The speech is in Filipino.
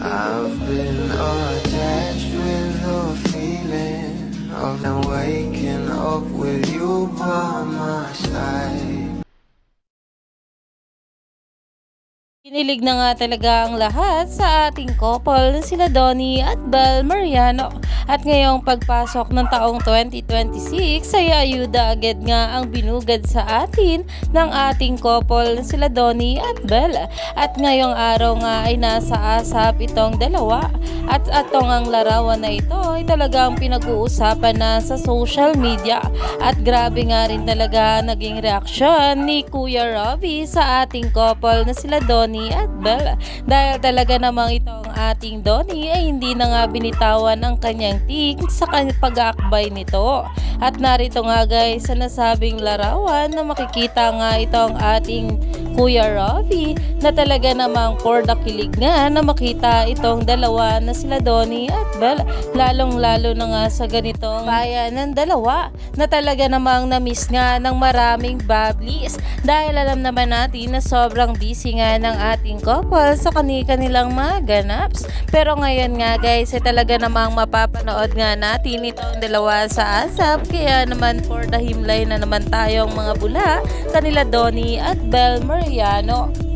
I've been attached with the feeling of now waking up with you by my side. Kinilig na nga talaga ang lahat sa ating couple na sila Donnie at Bel Mariano. At ngayong pagpasok ng taong 2026 ay ayuda agad nga ang binugad sa atin ng ating couple na sila Donnie at Bel. At ngayong araw nga ay nasa asap itong dalawa. At atong ang larawan na ito ay talagang pinag-uusapan na sa social media. At grabe nga rin talaga naging reaksyon ni Kuya Robbie sa ating couple na sila Donnie at Bel. Dahil talaga namang itong ating Donnie ay hindi na nga binitawan ang kanyang tik sa pag-aakbay nito. At narito nga guys sa nasabing larawan na makikita nga itong ating Kuya Robbie na talaga namang for the kilig nga na makita itong dalawa na sila Donnie at Bel. Lalong lalo na nga sa ganitong bayan ng dalawa na talaga namang na-miss nga ng maraming bablis. Dahil alam naman natin na sobrang busy nga ng ating couple sa kanilang mga ganaps. Pero ngayon nga guys ay talaga namang mapapanood nga natin itong dalawa sa asap. Kaya naman for the himlay na naman tayong mga bula kanila Donnie at Bel Mariano.